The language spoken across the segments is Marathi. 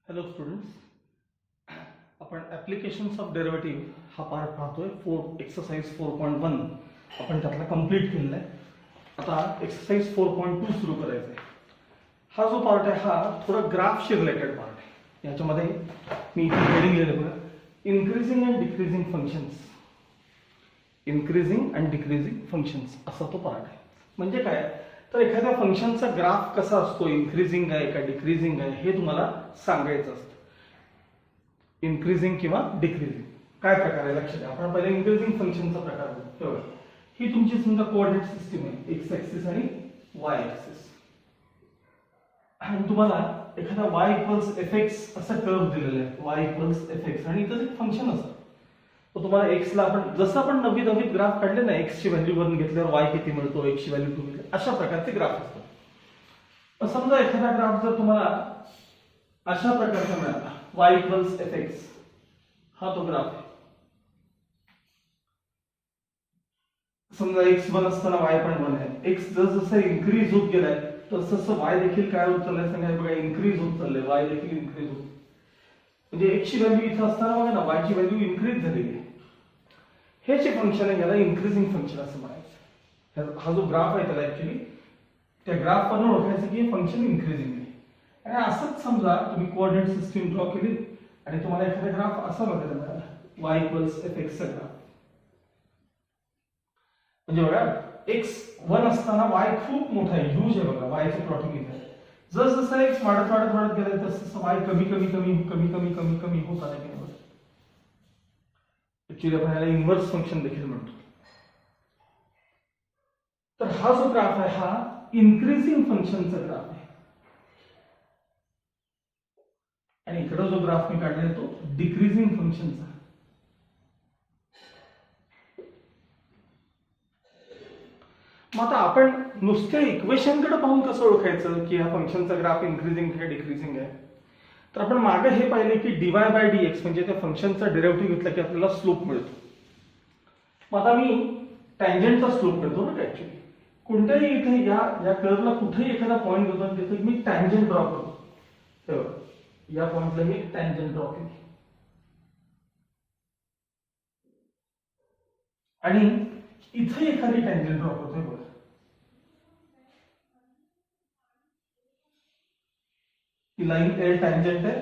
हॅलो स्टुडंट्स, आपण ॲप्लिकेशन्स ऑफ डेरिव्हेटिव्ह हा पार्ट पाहतोय. एक्सरसाइज 4.1 आपण त्यातला कंप्लीट केलेला आहे. आता एक्सरसाइज 4.2 सुरू करायचं आहे. हा जो पार्ट आहे हा थोडा ग्राफशी रिलेटेड पार्ट आहे. याच्यामध्ये मी इथे हेडिंग लिहिलं बघा, increasing and decreasing functions. Increasing and decreasing functions असा तो पार्ट आहे. म्हणजे काय तर एखाद्या फंक्शनचा ग्राफ कसा असतो, इन्क्रीजिंग आहे का डिक्रीजिंग आहे हे तुम्हाला सांगायचं असतं. इन्क्रीजिंग किंवा डिक्रीजिंग काय प्रकार आहे लक्षात द्या. आपण पहिले इन्क्रीजिंग फंक्शनचा प्रकार बघू. ही तुमची समजा कोऑर्डिनेट सिस्टीम आहे, एक्स ऍक्सिस आणि वाय ऍक्सिस. आणि तुम्हाला एखादा y इक्वल्स एफ एक्स असं कर्व दिलेलं आहे, y इक्वल्स एफ एक्स, आणि इथं एक फंक्शन असतं. तर तुम्हाला एक्सला आपण जसं आपण नवीन ग्राफ काढले ना, एक्स ची व्हॅल्यू वरून घेतल्यावर वाय किती मिळतो, एक्स ची व्हॅल्यू तुम्ही अशा प्रकारचे ग्राफ असतात. समजा एखादा ग्राफ जर तुम्हाला अशा प्रकारचा मिळाला, y इक्वल्स एफ एक्स, हा तो ग्राफ आहे. समजा x 1 असताना y पण 1 आहे. x जसं इन्क्रीज होत गेलाय तसं y देखील काय होत चाललंय सांगा बघा, इन्क्रीज होत चाललंय. y देखील इन्क्रीज होत, म्हणजे x ची व्हॅल्यू इथं असताना बघा ना, y ची व्हॅल्यू इन्क्रीज झालेली आहे. हे जे फंक्शन आहे याला इन्क्रीजिंग फंक्शन असं म्हणायचं. हा जो ग्राफ आहे त्याला ऍक्च्युली त्या ग्राफ वरून ओळखायचं की हे फंक्शन इन्क्रीजिंग आहे. आणि असंच समजा तुम्ही कोऑर्डिनेट सिस्टीम ड्रॉ केली आणि तुम्हाला एखादा ग्राफ असा बघायला मिळाला, y इक्वल्स एफ एक्स चा ग्राफ. म्हणजे बघा x 1 असताना y खूप मोठा आहे, ह्यूज आहे बघा. y चं प्लॉटिंग इथे जसं x वाढत वाढत वाढत गेला तसं y कमी कमी कमी कमी कमी कमी कमी होत आलं की नाही. ऍक्च्युली आपण याला इन्व्हर्स फंक्शन देखील म्हणतो. तर हा जो ग्राफ आहे हा इन्क्रीजिंग फंक्शनचा ग्राफ आहे. आणि इकडे जो ग्राफ मी काढलाय तो डिक्रीजिंग फंक्शनचा. मग आता आपण नुसत्या इक्वेशन कडे पाहून कसं ओळखायचं की या फंक्शनचा ग्राफ इन्क्रीजिंग आहे डिक्रीजिंग आहे. तर आपण मागे हे पाहिले की dy बाय dx म्हणजे त्या फंक्शनचा डेरिव्हेटिव्ह घेतला की आपल्याला स्लोप मिळतो. मग आता मी टँजंटचा स्लोप करतो ना. ऍक्च्युली कोणत्याही इथे या कर्वला कुठेही एखादा पॉईंट होतो तिथे मी टँजंट ड्रॉ करतो. तेव्हा या पॉइंटला मी टँजंट ड्रॉ केली आणि इथे एखादी टँजंट ड्रॉ करतोय बघा. ही लाईन एल टँजंट आहे,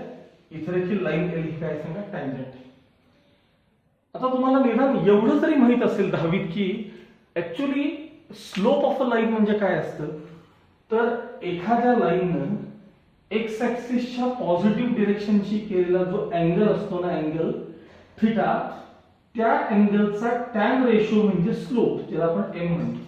इथे देखील लाईन एल ही काय सांगा टँजंट आहे. आता तुम्हाला निदान एवढं जरी माहित असेल दहावीत की actually slope of a line म्हणजे काय असतं, तर एखाद्या लाईननं एक्स ऍक्सिसच्या पॉझिटिव्ह डिरेक्शनशी केलेला जो अँगल असतो ना, अँगल थिटा, त्या अँगलचा टॅन रेशो म्हणजे स्लोप, ज्याला आपण एम म्हणतो.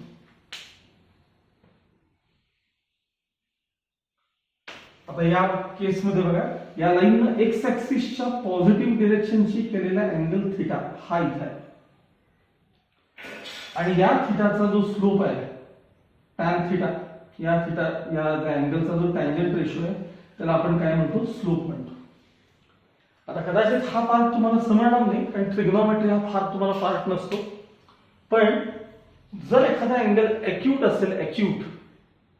आता या केसमध्ये बघा, या लाईननं एक्स ऍक्सिसच्या पॉझिटिव्ह डिरेक्शनशी केलेला अँगल थिटा हा इथे आहे. आणि या थिटाचा जो स्लोप आहे टॅन थिटा, या अँगलचा जो टँजंट रेशो आहे त्याला आपण काय म्हणतो, स्लोप म्हणतो. आता कदाचित हा पार्ट तुम्हाला समजणार नाही कारण ट्रिग्नोमेट्री हा फार तुम्हाला पार्ट नसतो. पण जर एखादा अँगल अॅक्यूट असेल,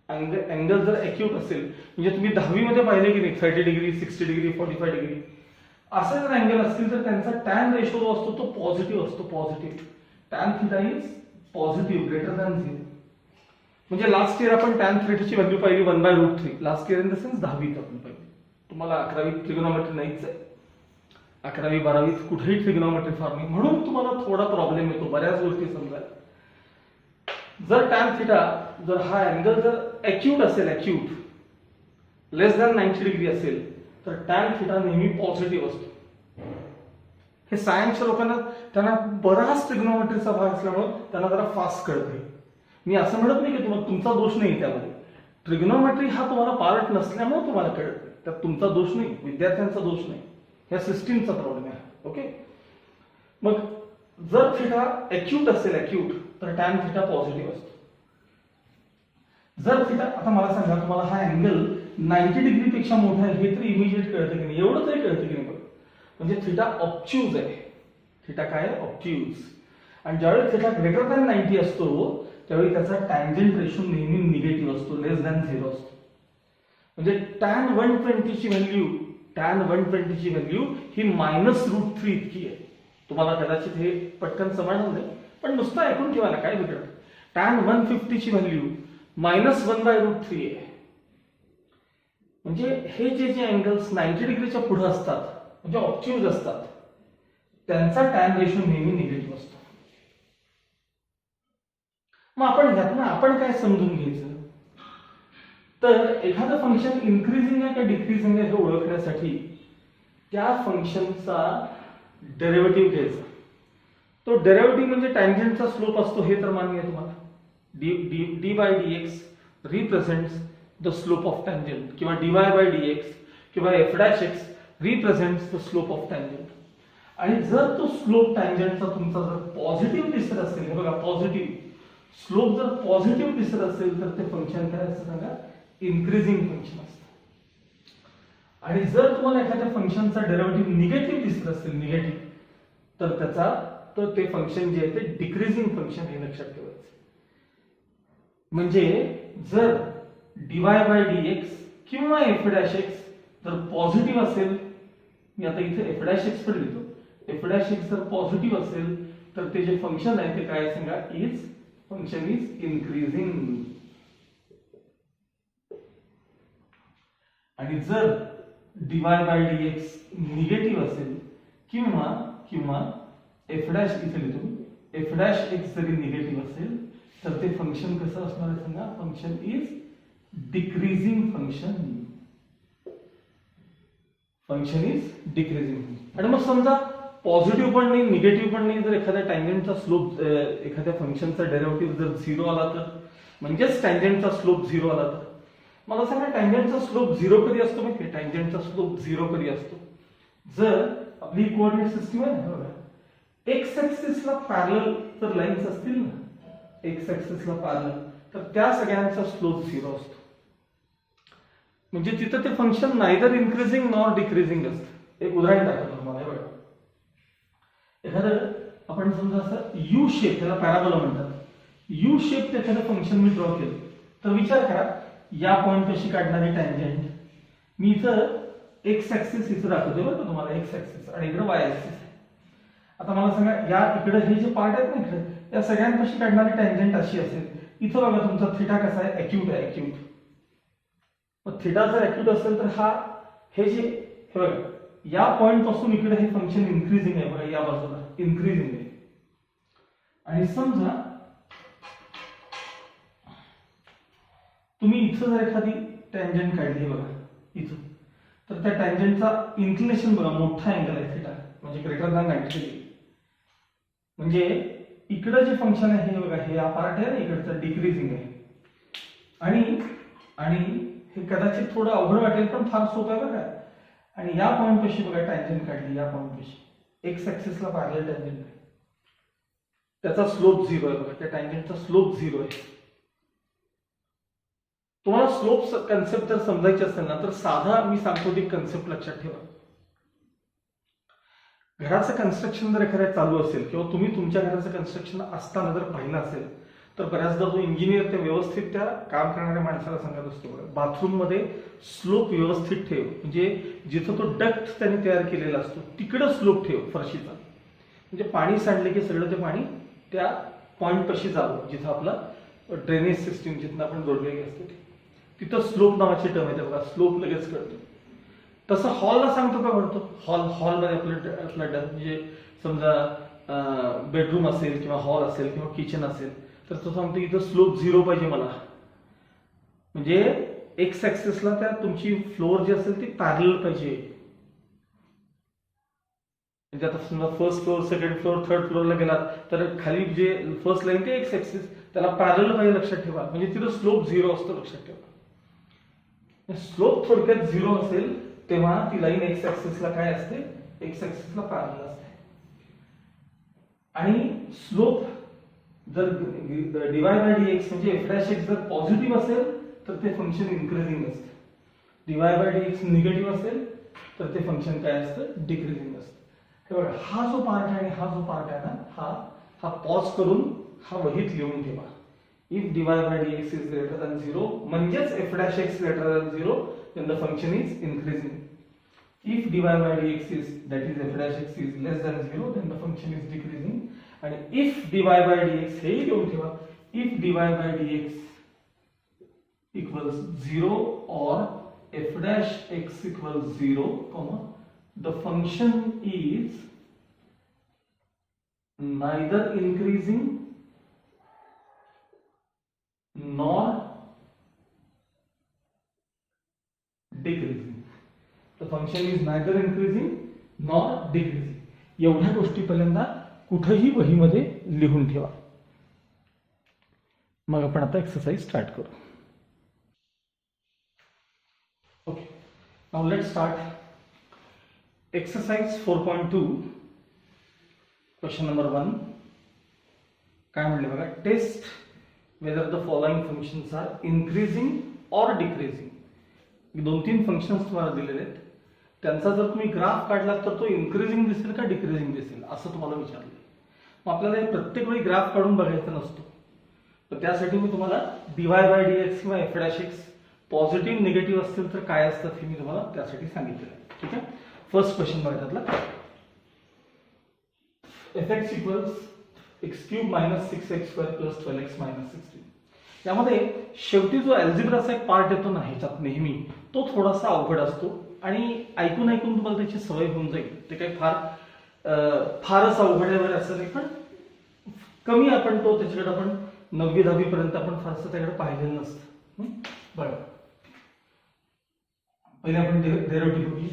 अँगल जर अॅक्यूट असेल म्हणजे तुम्ही 10वी मध्ये पाहिले की नाही 30 डिग्री 60 डिग्री 45 डिग्री असे जर अँगल असतील तर त्यांचा टॅन रेशो जो असतो तो पॉझिटिव्ह असतो. Positive tan theta is positive greater than 0. म्हणजे लास्ट इयर आपण टॅन थिटाची व्हॅल्यू पाहिली 1/√3. Last year in the sense 10वीत आपण पाहिली. तुम्हाला 11वीत ट्रिग्नोमेट्री नाहीच आहे, 11वी 12वीत कुठेही ट्रिग्नोमेट्री फार नाही, म्हणून तुम्हाला थोडा प्रॉब्लेम येतो बऱ्याच गोष्टी समजायला. जर टॅन थिटा जर हा अँगल जर अॅक्यूट असेल, अॅक्यूट लेस दॅन 90 डिग्री असेल तर टॅन थिटा नेहमी पॉझिटिव्ह असतो. हे सायन्सच्या लोकांना त्यांना बराच ट्रिग्नोमेट्रीचा भाग असल्यामुळे त्यांना जरा फास्ट कळते. मी असं म्हणत नाही की तुमचा दोष नाही त्यामध्ये, ट्रिग्नोमेट्री हा तुम्हाला पार्ट नसल्यामुळे तुम्हाला कळते, त्यात तुमचा दोष नाही, विद्यार्थ्यांचा दोष नाही, या सिस्टीमचा प्रॉब्लेम आहे. ओके, मग जर थिटा अॅक्यूट असेल, अॅक्यूट, तर टॅन थिटा पॉझिटिव्ह असतो. जर थिटा, आता मला सांगा तुम्हाला हा अँगल 90 डिग्री पेक्षा मोठा आहे हे तरी इमिजिएट कळतं की नाही, एवढं तरी कळतं की नाही बघा. म्हणजे थिटा ऑब्च्यूज आहे. थिटा काय आहे, ऑब्च्यूज. आणि ज्यावेळी थिटा ग्रेटर दॅन 90 असतो त्यावेळी त्याचा टँजंट रेशो नेहमी निगेटिव्ह असतो, लेस दॅन 0 असतो. म्हणजे tan 120 ची व्हॅल्यू tan 120 ची व्हॅल्यू ही -√3 इतकी आहे. तुम्हाला कदाचित हे पटकन समजणार नाही, पण नुसतं ऐकून ठेवा ना, काय बिघडत. tan 150 ची व्हॅल्यू -1/√3 आहे. म्हणजे हे जे अँगल्स 90 डिग्रीच्या पुढे असतात, म्हणजे ऑब्च्युज असतात, त्यांचा टॅन रेशो नेहमी निगेटिव्ह असतो. मग आपण काय समजून घ्यायचं, तर एखादं फंक्शन इन्क्रीजिंग आहे का डिक्रीजिंग आहे हे ओळखण्यासाठी त्या फंक्शनचा डेरिव्हेटिव्ह घ्यायचा. तो डेरिव्हेटिव्ह म्हणजे टँजंटचा स्लोप असतो हे तर मान्य आहे तुम्हाला. d/dx represents the slope of tangent, किंवा dy/dx किंवा f'(x) represents the slope of tangent. आणि जर तो स्लोप टँजंटचा तुमचा जर पॉझिटिव्ह दिसत असेल, हे बघा पॉझिटिव्ह स्लोप जर पॉझिटिव्ह दिसत असेल तर ते फंक्शन काय असतं सांगा, इन्क्रीजिंग फंक्शन असतं. आणि जर तुम्हाला एखाद्या फंक्शनचा डेरिव्हेटिव्ह निगेटिव्ह दिसत असेल, निगेटिव्ह, तर ते फंक्शन जे आहे ते डिक्रीजिंग फंक्शन हे लक्षात ठेवायचं. म्हणजे जर dy/dx किंवा f'(x) जर पॉझिटिव्ह असेल, मी आता इथे f'(x) पण लिहितो, f'(x) जर पॉझिटिव्ह असेल तर ते जे फंक्शन आहे ते काय सांगा, फंक्शन इज इन्क्रीजिंग. आणि जर dy/dx निगेटिव्ह असेल किंवा f' इथे लिहितो, f'(x) जरी निगेटिव्ह असेल तर ते फंक्शन कसं असणार आहे सांगा, function is decreasing function. Function is decreasing. आणि मग समजा पॉझिटिव्ह पण नाही निगेटिव्ह पण नाही, जर एखाद्या टँजंटचा स्लोप एखाद्या फंक्शनचा डेरिव्हेटिव्ह जर 0 आला तर, म्हणजेच टँजंटचा स्लोप 0 आला तर, मला सांगा टँजंटचा स्लोप 0 कधी असतो माहिती, टँजंटचा स्लोप 0 कधी असतो, जर आपली कोऑर्डिनेट सिस्टीम आहे ना बघा, एक्स ऍक्सिसला पॅरलल जर लाईन्स असतील ना, एक्स ऍक्सिसला पॅरलल, तर त्या सगळ्यांचा स्लोप 0 असतो. म्हणजे तिथं ते function neither increasing nor decreasing असतं. एक उदाहरण दाखवतो तुम्हाला, हे बघा, एखादं आपण समजा असं यू शेप, त्याला पॅराबोला म्हणतात, यू शेप एखादं फंक्शन मी ड्रॉ केलं, तर विचार करा या पॉइंट कशी काढणारी टँजंट, मी इथं एक्स ऍक्सिस इथं दाखवतोय बरं का तुम्हाला, एक्स ऍक्सिस, आणि इकडे वाय ऍक्सिस आहे. आता मला सांगा या इकडे हे जे पार्ट आहेत ना इकडे, या सगळ्यांपाशी काढणारी टँजंट अशी असेल. इथं बघा तुमचा थिटा कसा आहे, अॅक्यूट आहे, अॅक्यूट. मग थिटा जर अॅक्यूट असेल तर हे बघा या पॉइंट पासून इकडे हे फंक्शन इन्क्रीजिंग आहे बघा, या बाजूला इन्क्रीजिंग आहे. आणि समजा तुम्ही इथं जर एखादी टँजंट काढली बघा इथं, तर त्या टँजंटचा इन्क्लिनेशन बघा मोठा अँगल आहे थिटा, म्हणजे ग्रेटर दॅन 90 डिग्री. म्हणजे इकडं जे फंक्शन आहे हे बघा, हे पार्ट आहे ना इकडचं डिक्रीजिंग आहे. आणि हे कदाचित थोडं अवघड वाटेल पण फार सोपं आहे बघा. आणि या पॉइंट पाशी बघा टँजंट काढली, या पॉइंट पाशी एक्स ऍक्सिसला पॅरलल टँजंट आहे, त्याचा स्लोप 0 आहे बघा, त्या टँजंटचा स्लोप 0 आहे. तुम्हाला स्लोप कन्सेप्ट जर समजायची असेल ना, तर साधा मी सांगतो ती कन्सेप्ट लक्षात ठेवा. घराचं कन्स्ट्रक्शन जर एखाद्या चालू असेल, किंवा तुम्ही तुमच्या घराचं कन्स्ट्रक्शन असताना जर पाहिलं असेल, तर बऱ्याचदा जो इंजिनियर त्या व्यवस्थित त्या काम करणाऱ्या माणसाला सांगत असतो बघा, बाथरूम मध्ये स्लोप व्यवस्थित ठेव, म्हणजे जिथं तो डक्ट त्याने तयार केलेला असतो तिकडं स्लोप ठेव फरशीचा, म्हणजे पाणी सांडले की सगळं ते पाणी त्या पॉइंट पाशी जावं, जिथं आपला ड्रेनेज सिस्टीम जिथं आपण जोडलेली असते तिथं स्लोप नावाची टर्म येते बघा, स्लोप लगेच कळतो. तसं हॉलला सांगतो का करतो, हॉलमध्ये आपलं म्हणजे समजा बेडरूम असेल किंवा हॉल असेल किंवा किचन असेल, तर तो सांगतो इथं स्लोप 0 पाहिजे मला, म्हणजे एक्स ऍक्सिसला त्या तुमची फ्लोअर जी असेल ती पॅरलल पाहिजे. म्हणजे आता समजा first floor, second floor, third फ्लोअरला गेलात तर खाली जे फर्स्ट लाईन ते एक्स ऍक्सिस त्याला पॅरलल पाहिजे, लक्षात ठेवा. म्हणजे तिथं स्लोप 0 असतो, लक्षात ठेवा. स्लोप थोडक्यात 0 असेल तेव्हा ती लाईन एक्स ऍक्सिसला काय असते, एक्स ऍक्सिसला पॅरलल असते. आणि स्लोप जर dy/dx म्हणजे f'(x) जर पॉझिटिव्ह असेल तर ते फंक्शन इन्क्रीजिंग असते, dy/dx निगेटिव्ह असेल तर ते फंक्शन काय असतं, डिक्रीजिंग असतं. हे बघा, हा जो पार्ट आहे आणि हा जो पार्ट आहे ना, हा पॉज करून हा वहीत लिहून ठेवा. If dy/dx is greater than 0 म्हणजेच f'(x) greater than 0 then the function is increasing. if dy by dx is, that is f dash x is less than 0, then the function is decreasing. And if dy by dx, हे लिहून ठेवा, if dy by dx equals 0 or f dash x equals 0, comma, the function is neither increasing nor decreasing. The function is neither increasing nor decreasing. एवढ्या गोष्टी पहिल्यांदा कुठेही वहीमध्ये लिहून ठेवा. मग आपण आता एक्सरसाइज स्टार्ट करू. Okay, now let's start exercise 4.2. Question number 1. काय म्हणले बघा, test whether the following functions are increasing or decreasing. 2-3 functions तुम्हाला दिलेले आहेत, त्यांचा जर तुम्ही ग्राफ काढला तर तो इन्क्रीजिंग दिसेल का डिक्रीजिंग दिसेल असं तुम्हाला विचारलं. मग आपल्याला हे प्रत्येक वेळी ग्राफ काढून बघायचा नसतो, तर त्यासाठी मी तुम्हाला dy by dx किंवा f dash x positive negative असतील तर काय असतात हे मी तुम्हाला त्यासाठी सांगितलेलं आहे. ठीक आहे, फर्स्ट क्वेश्चन बघा त्यातला. fx equals x cube minus 6x square plus 12x minus 16. यामध्ये शेवटी जो अल्जेब्राचा एक पार्ट येतो ना ह्याच्यात नेहमी, तो थोडासा अवघड असतो आणि ऐकून ऐकून तुम्हाला त्याची सवय होऊन जाईल. ते काही फारच अवघड आहे असं नाही, पण कमी आपण तो त्याच्याकडे आपण 9वी-10वी पर्यंत आपण फारसं त्याकडे पाहिलेलं नसतं. बरं, पहिले आपण डेरिव्हेटिव्ह बघूया.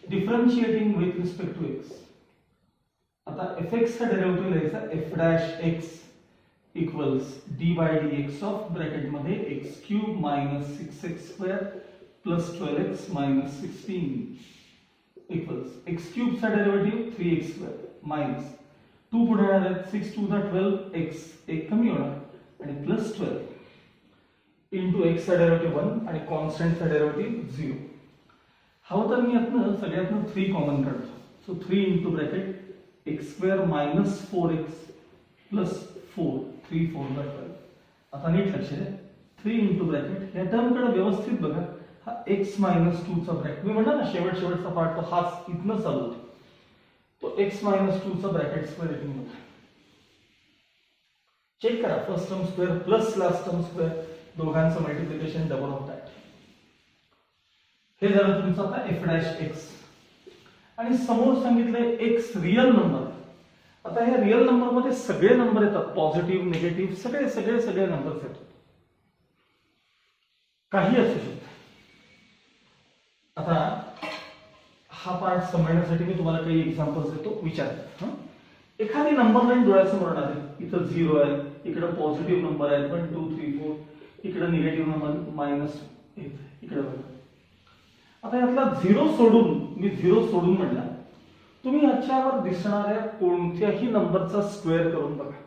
Differentiating with respect to x. आता fx चा डेरिव्हेटिव्ह लिहायचा f dash x equals dy dx of bracket मध्ये x cube minus 6x square plus 12x minus 16 equals x cube चा डेरिव्हेटिव्ह 3x स्क्वेअर मायनस 2 पुढे येणार आहे 6 टू द 12x, एक कमी होणार आणि प्लस 12 इंटू x चा डेरिव्हेटिव्ह 1 आणि कॉन्स्टंट चा डेरिव्हेटिव्ह 0. हवं तर मी यातनं सगळ्यातनं 3 कॉमन काढतो. So 3 into bracket x square minus 4x plus 4, 3 4 12. आता नीट लक्ष द्या, 3 इंटू ब्रॅकेट या टर्मकडे व्यवस्थित बघा. हा x मायनस 2 चा ब्रॅकेट, मी म्हणणार ना शेवटचा पार्ट तो हाच इथनं चालू होतो, तो x मायनस 2 चा ब्रॅकेट स्क्वेअर इथून होता. चेक करा, first term square plus last term square, दोघांचं मल्टिप्लिकेशन डबल ऑफ दॅट. हे झालं तुमचं आता f dash x. आणि समोर सांगितलंय x रियल नंबर. आता ह्या रियल नंबर मध्ये सगळे नंबर येतात, पॉझिटिव्ह निगेटिव्ह सगळे सगळे सगळे नंबर्स येतात, काही असू शकतं. आता हा पार्ट समजण्यासाठी मी तुम्हाला काही एक्झाम्पल्स देतो, विचार. एखादी नंबर लाईन डोळ्यासमोर आली, इथं 0 आहे, इकडे पॉझिटिव्ह नंबर आहे 1 2 3 4, इकडे निगेटिव्ह नंबर मायनस 1, इकडे बघा. आता यातला 0 सोडून, मी 0 सोडून म्हटला, तुम्ही याच्यावर दिसणाऱ्या कोणत्याही नंबरचा स्क्वेअर करून बघा.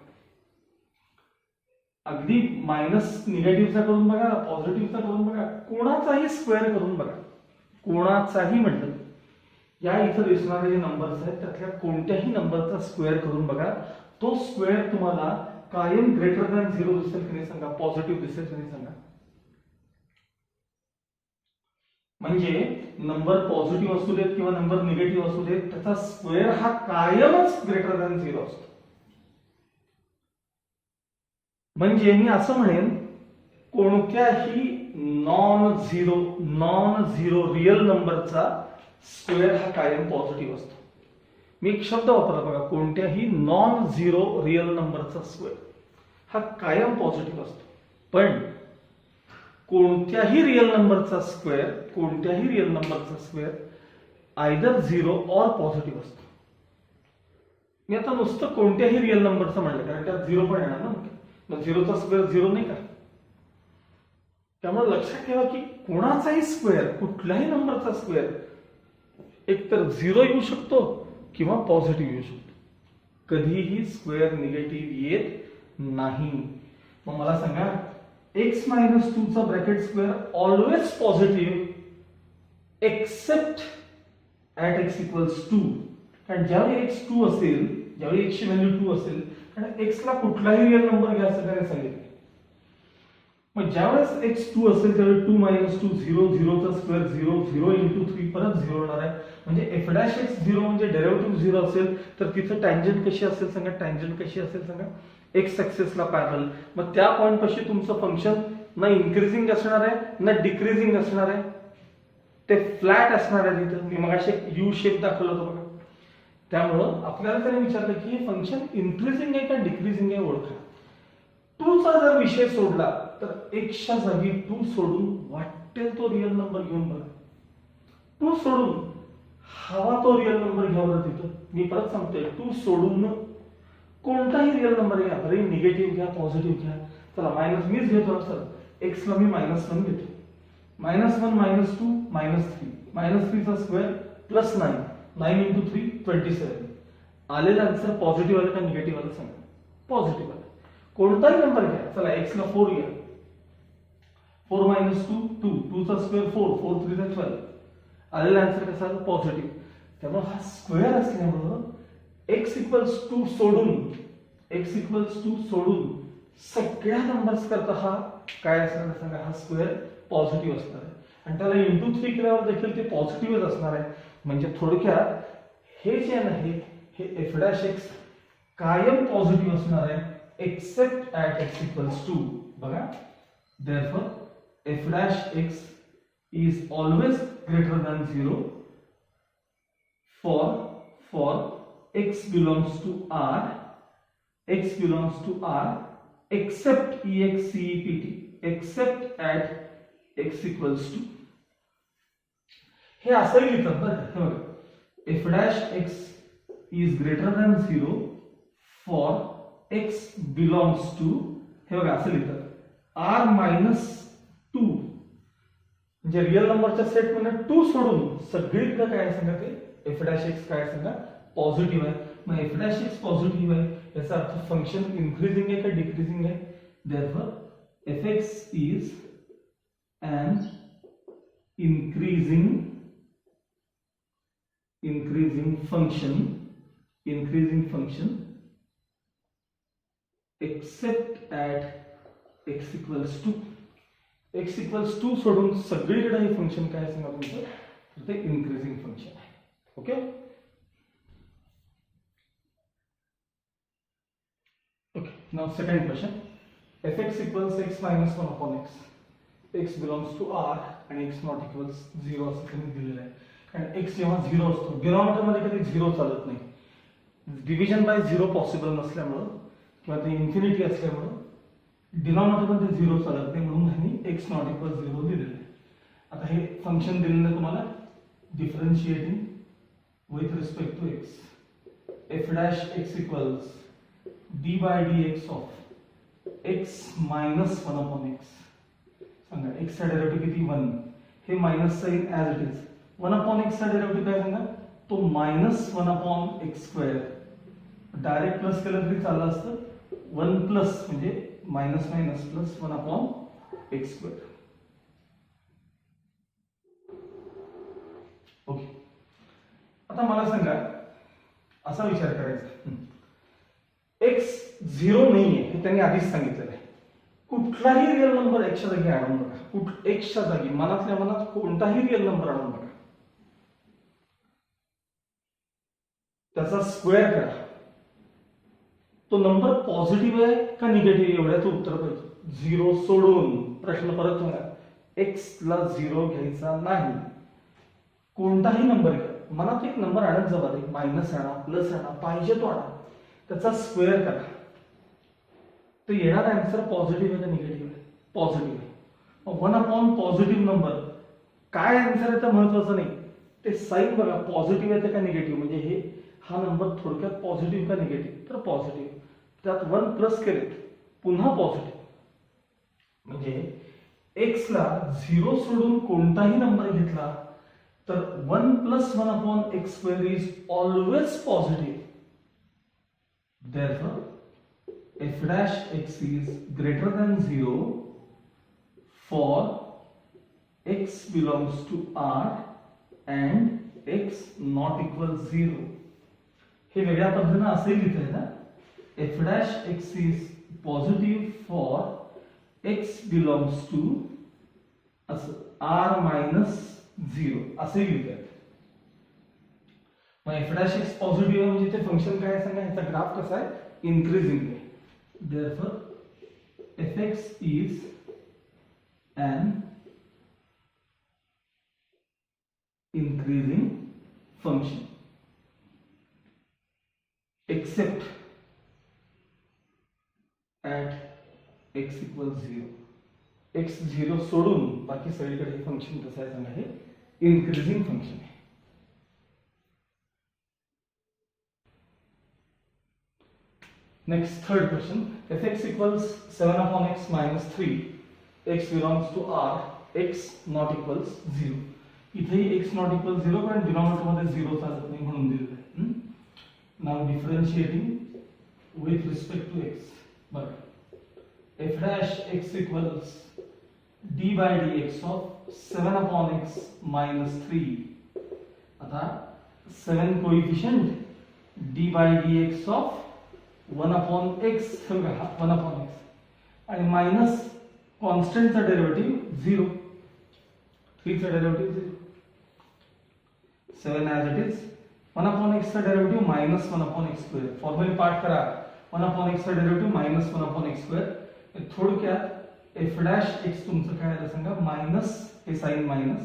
अगदी मायनस निगेटिव्हचा करून बघा, पॉझिटिव्हचा करून बघा, कोणाचाही स्क्वेअर करून बघा. कोणाचाही म्हटलं, या इथं दिसणारे जे नंबर्स आहेत त्यातल्या कोणत्याही नंबरचा स्क्वेअर करून बघा. तो स्क्वेअर तुम्हाला कायम ग्रेटर दॅन 0 दिसेल की नाही सांगा, पॉझिटिव्ह दिसेल की नाही सांगा. म्हणजे नंबर पॉझिटिव्ह असू देत किंवा नंबर निगेटिव्ह असू देत, त्याचा स्क्वेअर हा कायमच ग्रेटर दॅन 0 असतो. म्हणजे मी असं म्हणेन, कोणत्याही नॉन झिरो रियल नंबरचा स्क्वेअर हा कायम पॉझिटिव्ह असतो. मी एक शब्द वापरला बघा, कोणत्याही नॉन झिरो रियल नंबरचा स्क्वेअर हा कायम पॉझिटिव्ह असतो. पण कोणत्याही रियल नंबरचा स्क्वेअर आयदर 0 और पॉझिटिव्ह असतो. मी आता नुसतं कोणत्याही रियल नंबरचं म्हणलं, कारण त्यात 0 पण येणार ना, मग 0चा स्क्वेअर 0 नाही का. त्यामुळे लक्षात ठेवा की कोणाचाही स्क्वेअर, कुठल्याही नंबरचा स्क्वेअर एक तर 0 येऊ शकतो किंवा पॉझिटिव्ह येऊ शकतो. कधीही स्क्वेअर निगेटिव्ह येत नाही. मग मला सांगा, x मायनस 2 चा bracket square always positive except at x equals 2. कारण ज्यावेळी x 2 असेल, ज्यावेळी x ची व्हॅल्यू 2 असेल, कारण x ला कुठलाही रियल नंबर घ्या असं काय सांगितलं. मग ज्यावेळेस x 2 असेल त्यावेळी 2 - 2 0 0 चा स्क्वेअर 0 0 × 3 परत 0 होणार आहे. म्हणजे f' 0 म्हणजे डेरिव्हेटिव्ह 0 असेल तर तिथे टँजंट कशी असेल सांगा. टँजंट कशी असेल सांगा. x ऍक्सिसला पॅरलल. मग त्या पॉइंट पाशी तुमचं फंक्शन ना इन्क्रीजिंग असणार आहे ना डिक्रीजिंग असणार आहे. ते फ्लॅट असणार आहे. तिथं मी मगाशी यू शेप दाखवला होता बघा. त्यामुळं आपल्याला त्याने विचारलं की हे फंक्शन इन्क्रीजिंग आहे का डिक्रीजिंग आहे ओळखा. 2 चा जर विषय सोडला तर x च्या जागी 2 सोडून वाटेल तो रिअल नंबर घेऊन बघा. 2 सोडून हवा तो रिअल नंबर घ्या बरं तिथं. मी परत सांगतोय 2 सोडून कोणताही रिअल नंबर घ्या. बरे निगेटिव्ह घ्या पॉझिटिव्ह घ्या. चला मायनस मीच घेतो सर. x ला मी -1 घेतो. -1 -2 -3 -3 चा स्क्वेअर +9 9 × 3 27. आलेला आन्सर पॉझिटिव्ह आला का निगेटिव्ह आला सांगा. पॉझिटिव्ह आला. कोणताही नंबर घ्या. चला x ला 4 घ्या. 4 - 2 2 2 चा स्क्वेअर 4 4 3 चा 12. आलेला आन्सर कसा आला पॉझिटिव्ह. त्यामुळे हा स्क्वेअर असल्यामुळं x = 2 सोडून सगळ्या नंबर्स करता हा काय असणार सांगा. हा स्क्वेअर पॉझिटिव्ह असणार आहे. आणि त्याला × 3 केल्यावर देखील ते पॉझिटिव्हच असणार आहे. म्हणजे थोडक्यात हे जे आहे हे f' कायम पॉझिटिव्ह असणार आहे एक्सेप्ट ॲट x = 2. बघा therefore f' is always greater than 0 for x belongs to R except except at x = 2. हे असंही लिहितात बरं. हे बघा f' is greater than 0 for x belongs to हे बघा असं लिहितात R - 2 म्हणजे रिअल नंबरच्या सेट मध्ये 2 सोडून सगळीकडे काय सांगा ते f' काय सांगा पॉझिटिव्ह आहे. मग f' पॉझिटिव्ह आहे याचा अर्थ फंक्शन इन्क्रीजिंग आहे का डिक्रीजिंग आहे. therefore fx is an increasing function except at x = 2. x = 2 सोडून सगळीकडे हे फंक्शन काय सांगा तुमचं तर ते इन्क्रीजिंग फंक्शन आहे. Okay. Now second question. fx = x - 1/x. x belongs to R आणि x not equals 0 असं त्यांनी दिलेलं आहे. आणि x जेव्हा 0 असतो डिनॉमिनेटर मध्ये कधी 0 चालत नाही. डिव्हिजन बाय 0 पॉसिबल नसल्यामुळं किंवा ते इन्फिनिटी असल्यामुळं डिनॉमिनेटर मध्ये 0 चालत नाही म्हणून त्यांनी x not equals 0 दिलेलं आहे. आता हे फंक्शन दिलेलं आहे तुम्हाला differentiating with respect to x. f' equals d/dx of x - 1/x. सांगा x चा डेरिव्हेटिव्ह किती 1. हे minus sign as it is. 1/x चा डेरिव्हेटिव्ह काय सांगा तो -1/x². डायरेक्ट प्लस केलं तरी चाललं असतं. 1 प्लस म्हणजे मायनस प्लस 1/x². ओके. आता मला सांगा असा विचार करायचा x 0 नाहीये हे त्यांनी आधीच सांगितलेलं आहे. कुठलाही रिअल नंबर x च्या जागी आणून बघा. x च्या जागी मनातल्या मनात कोणताही रिअल नंबर आणून बघा. त्याचा स्क्वेअर करा. तो नंबर पॉझिटिव्ह आहे का निगेटिव्ह एवढ्याचं उत्तर पाहिजे. 0 सोडून प्रश्न परत सांगा. x ला 0 घ्यायचा नाही. कोणताही नंबर घ्या. मनात एक नंबर आणत जा बरं. मायनस आणा प्लस आणा पाहिजे तो आणा. त्याचा स्क्वेअर करा. तर येणारा आन्सर पॉझिटिव्ह आहे का निगेटिव्ह आहे. पॉझिटिव्ह आहे. 1 पॉझिटिव्ह नंबर काय आन्सर आहे तर महत्वाचं नाही. ते साइन बघा पॉझिटिव्ह आहे का निगेटिव्ह. म्हणजे हे हा नंबर थोडक्यात पॉझिटिव्ह का निगेटिव्ह तर पॉझिटिव्ह. त्यात 1 प्लस केलेत पुन्हा पॉझिटिव्ह. म्हणजे x ला 0 सोडून कोणताही नंबर घेतला तर 1 + 1/x² is always positive. Therefore f' is greater than 0 for x belongs to R and x not equals 0. हे वेगळ्या पद्धतीने असे लिहिता आहे ना. f' is positive for x belongs to असं आर मायनस 0 असे लिहितात. मग एफ डॅश एक्स पॉझिटिव्ह आहे म्हणजे ते फंक्शन काय आहे सांगा, ह्याचा ग्राफ कसा आहे, इन्क्रीजिंग आहे. Therefore F x is an increasing function except at x equals 0. x 0 सोडून बाकी सगळीकडे हे फंक्शन कसं आहे सांगा, हे इन्क्रीजिंग फंक्शन आहे. Next third question, F x equals 7 upon x minus 3, x belongs to r, x not equals 0. इथेही x not equals 0 कारण डिनॉमिनेटर मध्ये 0 चालत नाही म्हणून दिलेलं आहे. नाव differentiating with respect to x. बघा f dash x equals d by dx of 7 upon x minus 3. आता 7 coefficient d by dx of 1 upon x, हे बघा 1 upon x आणि मायनस कॉन्स्टंटचा डेरिव्हेटिव्ह 0, 3 चा derivative 0, 7 as it is. 1 upon x चा derivative minus 1 upon x square. Formula पाठ करा, 1 अपॉन x चा derivative minus 1 upon x square. थोडक्यात एफ डॅश एक्स तुमचं काय आलं सांगा, मायनस हे sign minus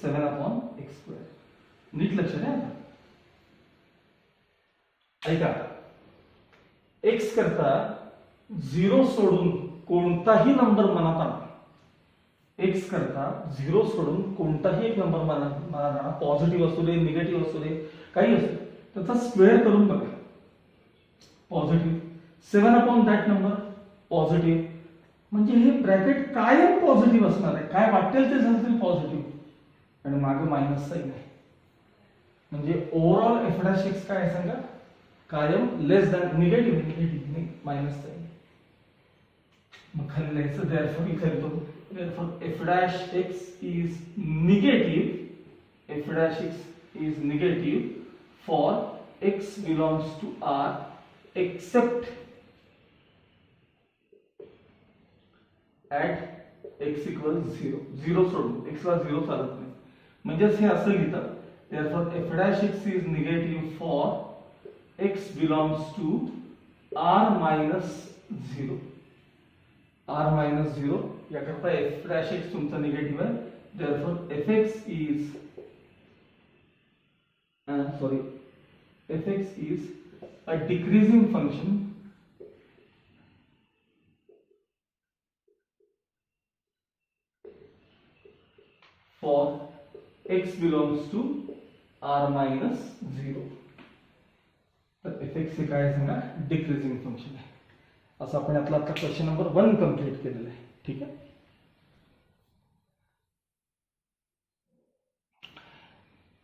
7 upon x square. नीट लक्ष द्या. ऐका, x करता 0 सोडून कोणताही नंबर मनात आणा, एक्स करता 0 सोडून कोणताही एक नंबर मनात आणा, पॉझिटिव्ह असू दे, निगेटिव्ह असू दे, काही असू दे, त्याचा स्क्वेअर करून बघा. Positive 7 upon that number positive, म्हणजे हे ब्रॅकेट कायम पॉझिटिव्ह असणार आहे, काय वाटेल ते झालं पॉझिटिव्ह आणि मागे मायनस साइन आहे. म्हणजे ओव्हरऑल एफ डॅश एक्स काय आहे सांगा, कायम लेस दॅन निगेटिव्ह, निगेटिव्ह नाही मायनस साइन. मग खाली लिहायचं therefore इथे लिहितो, therefore f dash x is negative, f dash x is negative for x belongs to R except at x equals 0. 0 सोडून x ला 0 चालत नाही, म्हणजेच हे असं लिहितं, therefore f dash x is negative for x belongs to R minus 0. r minus 0 याकरता f dash x तुमचा निगेटिव्ह आहे. therefore fx is a decreasing function for x belongs to r minus 0. तर fx हे काय सांगा, डिक्रीजिंग फंक्शन आहे. असं आपण यातला आता क्वेश्चन नंबर 1 कंप्लीट केलेला आहे. ठीक आहे.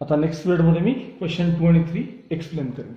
आता नेक्स्ट पिरियड मध्ये मी क्वेश्चन 2 आणि 3 एक्सप्लेन करेन.